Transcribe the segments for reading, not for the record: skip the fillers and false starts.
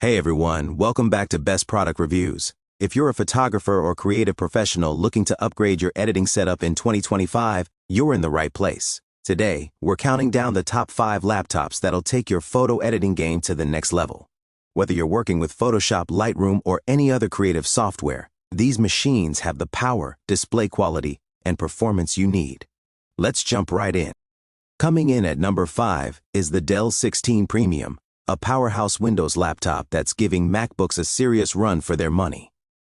Hey everyone, welcome back to Best Product Reviews. If you're a photographer or creative professional looking to upgrade your editing setup in 2025, you're in the right place. Today, we're counting down the top 5 laptops that'll take your photo editing game to the next level. Whether you're working with Photoshop, Lightroom, or any other creative software, these machines have the power, display quality, and performance you need. Let's jump right in. Coming in at number 5 is the Dell 16 Premium, a powerhouse Windows laptop that's giving MacBooks a serious run for their money.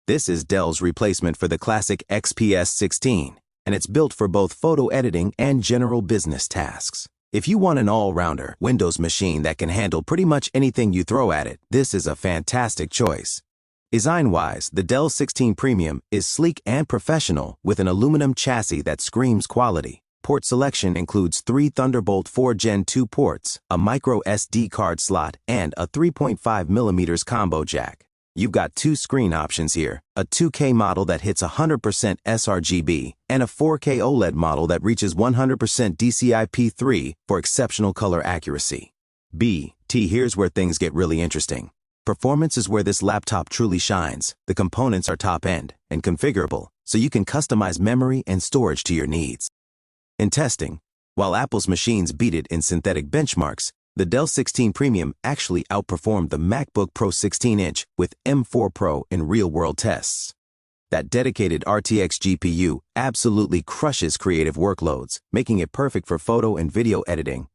This is Dell's replacement for the classic XPS 16, and it's built for both photo editing and general business tasks. If you want an all-rounder Windows machine that can handle pretty much anything you throw at it, this is a fantastic choice. Design-wise, the Dell 16 Premium is sleek and professional with an aluminum chassis that screams quality. Port selection includes 3 Thunderbolt 4 Gen 2 ports, a micro SD card slot, and a 3.5mm combo jack. You've got 2 screen options here, a 2K model that hits 100% sRGB, and a 4K OLED model that reaches 100% DCI-P3 for exceptional color accuracy. Here's where things get really interesting. Performance is where this laptop truly shines. The components are top-end and configurable, so you can customize memory and storage to your needs. In testing, while Apple's machines beat it in synthetic benchmarks, the Dell 16 Premium actually outperformed the MacBook Pro 16-inch with M4 Pro in real-world tests. That dedicated RTX GPU absolutely crushes creative workloads, making it perfect for photo and video editing.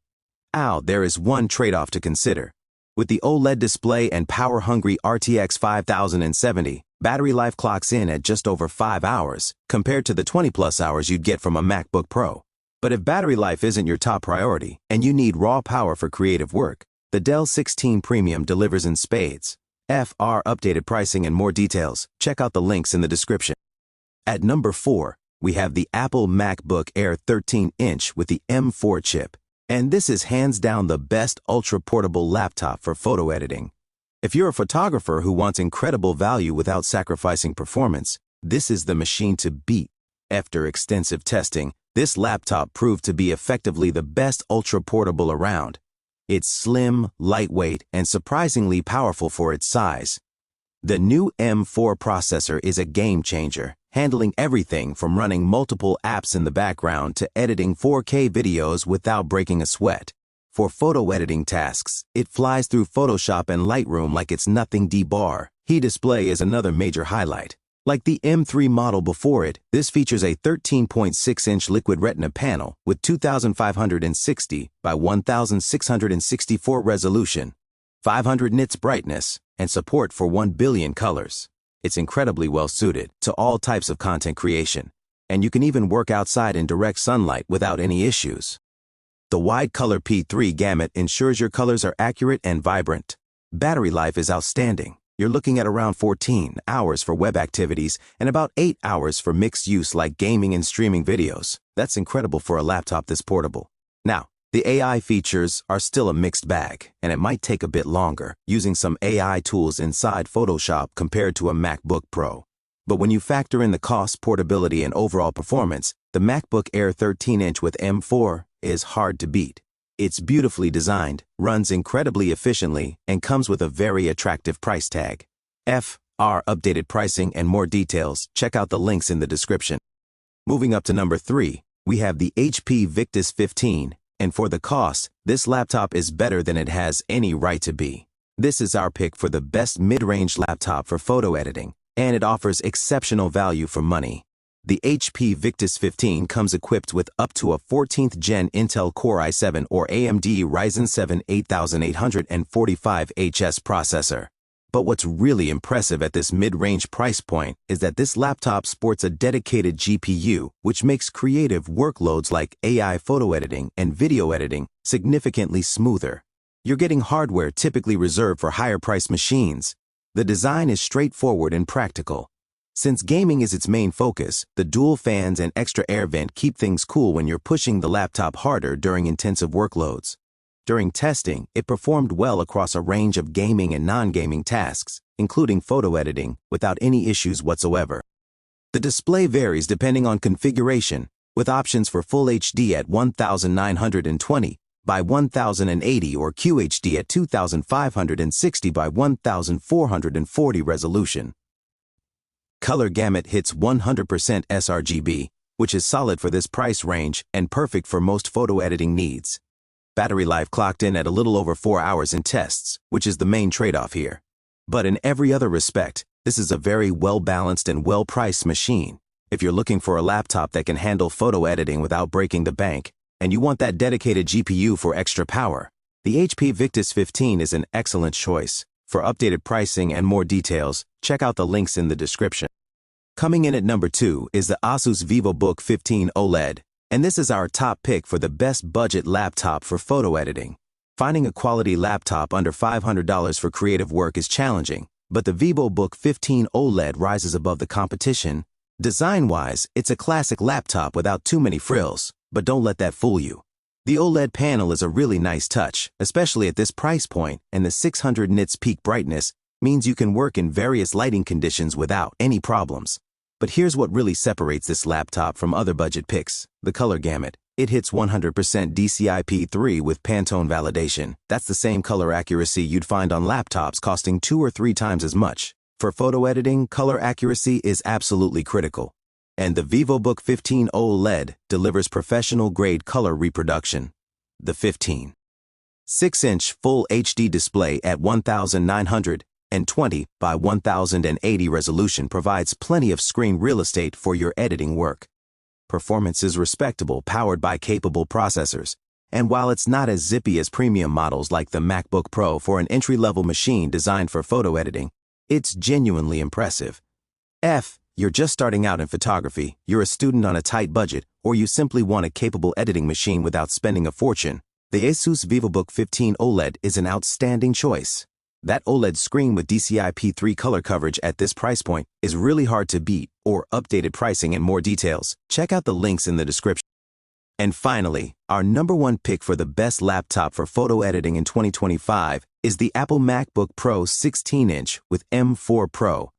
There is one trade-off to consider. With the OLED display and power-hungry RTX 5070, battery life clocks in at just over 5 hours, compared to the 20-plus hours you'd get from a MacBook Pro. But if battery life isn't your top priority and you need raw power for creative work, the Dell 16 Premium delivers in spades. For updated pricing and more details, check out the links in the description. At number 4, we have the Apple MacBook Air 13-inch with the M4 chip. And this is hands down the best ultra-portable laptop for photo editing. If you're a photographer who wants incredible value without sacrificing performance, this is the machine to beat. After extensive testing, this laptop proved to be effectively the best ultra-portable around. It's slim, lightweight, and surprisingly powerful for its size. The new M4 processor is a game-changer, handling everything from running multiple apps in the background to editing 4K videos without breaking a sweat. For photo editing tasks, it flies through Photoshop and Lightroom like it's nothing bar. Heat display is another major highlight. Like the M3 model before it, this features a 13.6-inch liquid retina panel with 2560 by 1664 resolution, 500 nits brightness, and support for 1 billion colors. It's incredibly well suited to all types of content creation, and you can even work outside in direct sunlight without any issues. The wide color P3 gamut ensures your colors are accurate and vibrant. Battery life is outstanding. You're looking at around 14 hours for web activities and about 8 hours for mixed use like gaming and streaming videos. That's incredible for a laptop this portable. Now, the AI features are still a mixed bag, and it might take a bit longer using some AI tools inside Photoshop compared to a MacBook Pro. But when you factor in the cost, portability, and overall performance, the MacBook Air 13-inch with M4 is hard to beat. It's beautifully designed, runs incredibly efficiently, and comes with a very attractive price tag. Updated pricing and more details, check out the links in the description. Moving up to number 3, we have the HP Victus 15, and for the cost, this laptop is better than it has any right to be. This is our pick for the best mid-range laptop for photo editing, and it offers exceptional value for money. The HP Victus 15 comes equipped with up to a 14th Gen Intel Core i7 or AMD Ryzen 7 8845HS processor. But what's really impressive at this mid-range price point is that this laptop sports a dedicated GPU, which makes creative workloads like AI photo editing and video editing significantly smoother. You're getting hardware typically reserved for higher-priced machines. The design is straightforward and practical. Since gaming is its main focus, the dual fans and extra air vent keep things cool when you're pushing the laptop harder during intensive workloads. During testing, it performed well across a range of gaming and non-gaming tasks, including photo editing, without any issues whatsoever. The display varies depending on configuration, with options for Full HD at 1920 by 1080 or QHD at 2560 by 1440 resolution. Color gamut hits 100% sRGB, which is solid for this price range and perfect for most photo editing needs. Battery life clocked in at a little over 4 hours in tests, which is the main trade-off here. But in every other respect, this is a very well-balanced and well-priced machine. If you're looking for a laptop that can handle photo editing without breaking the bank, and you want that dedicated GPU for extra power, the HP Victus 15 is an excellent choice. For updated pricing and more details, check out the links in the description. Coming in at number 2 is the Asus Vivobook 15 OLED, and this is our top pick for the best budget laptop for photo editing. Finding a quality laptop under $500 for creative work is challenging, but the Vivobook 15 OLED rises above the competition. Design-wise, it's a classic laptop without too many frills, but don't let that fool you. The OLED panel is a really nice touch, especially at this price point, and the 600 nits peak brightness means you can work in various lighting conditions without any problems. But here's what really separates this laptop from other budget picks: the color gamut. It hits 100% DCI-P3 with Pantone validation. That's the same color accuracy you'd find on laptops costing 2 or 3 times as much. For photo editing, color accuracy is absolutely critical. And the Vivobook 15 OLED delivers professional-grade color reproduction. The 15 6-inch Full HD display at 1920 by 1080 resolution provides plenty of screen real estate for your editing work. Performance is respectable, powered by capable processors, and while it's not as zippy as premium models like the MacBook Pro for an entry-level machine designed for photo editing, it's genuinely impressive. If you're just starting out in photography, you're a student on a tight budget, or you simply want a capable editing machine without spending a fortune, the Asus Vivobook 15 OLED is an outstanding choice. That OLED screen with DCI-P3 color coverage at this price point is really hard to beat. For updated pricing and more details, check out the links in the description. And finally, our number 1 pick for the best laptop for photo editing in 2025 is the Apple MacBook Pro 16-inch with M4 Pro.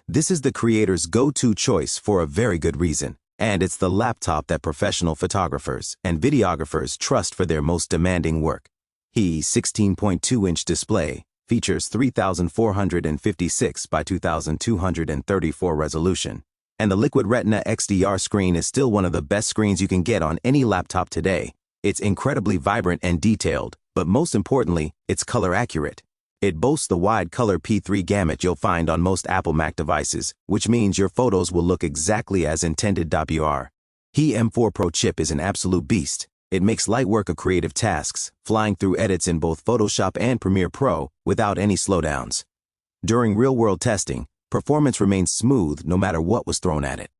This is the creator's go-to choice for a very good reason, and it's the laptop that professional photographers and videographers trust for their most demanding work. The 16.2-inch display features 3456 by 2234 resolution, and the Liquid Retina XDR screen is still one of the best screens you can get on any laptop today. It's incredibly vibrant and detailed, but most importantly, it's color accurate. It boasts the wide color P3 gamut you'll find on most Apple Mac devices, which means your photos will look exactly as intended. The M4 Pro chip is an absolute beast. It makes light work of creative tasks, flying through edits in both Photoshop and Premiere Pro without any slowdowns. During real-world testing, performance remains smooth no matter what was thrown at it.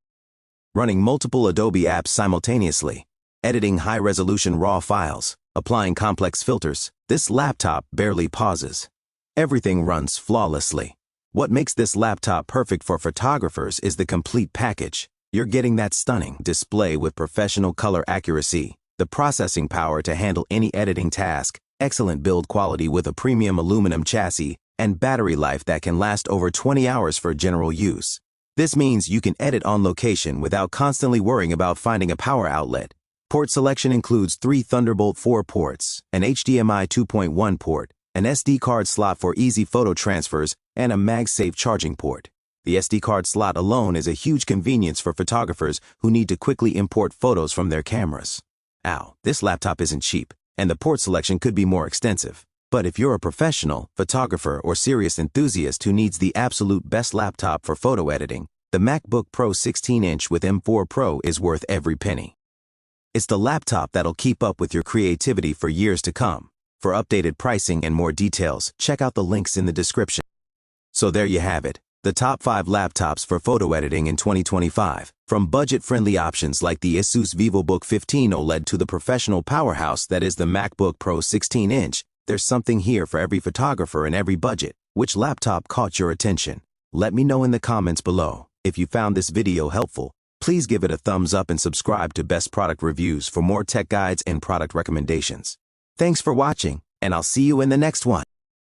Running multiple Adobe apps simultaneously, editing high-resolution RAW files, applying complex filters, this laptop barely pauses. Everything runs flawlessly. What makes this laptop perfect for photographers is the complete package. You're getting that stunning display with professional color accuracy, the processing power to handle any editing task, excellent build quality with a premium aluminum chassis, and battery life that can last over 20 hours for general use. This means you can edit on location without constantly worrying about finding a power outlet. Port selection includes 3 Thunderbolt 4 ports, an HDMI 2.1 port, an SD card slot for easy photo transfers, and a MagSafe charging port. The SD card slot alone is a huge convenience for photographers who need to quickly import photos from their cameras. This laptop isn't cheap, and the port selection could be more extensive. But if you're a professional, photographer, or serious enthusiast who needs the absolute best laptop for photo editing, the MacBook Pro 16-inch with M4 Pro is worth every penny. It's the laptop that'll keep up with your creativity for years to come. For updated pricing and more details, check out the links in the description. So there you have it, the top 5 laptops for photo editing in 2025. From budget-friendly options like the Asus Vivobook 15 OLED to the professional powerhouse that is the MacBook Pro 16-inch, there's something here for every photographer and every budget. Which laptop caught your attention? Let me know in the comments below. If you found this video helpful, please give it a thumbs up and subscribe to Best Product Reviews for more tech guides and product recommendations. Thanks for watching, and I'll see you in the next one.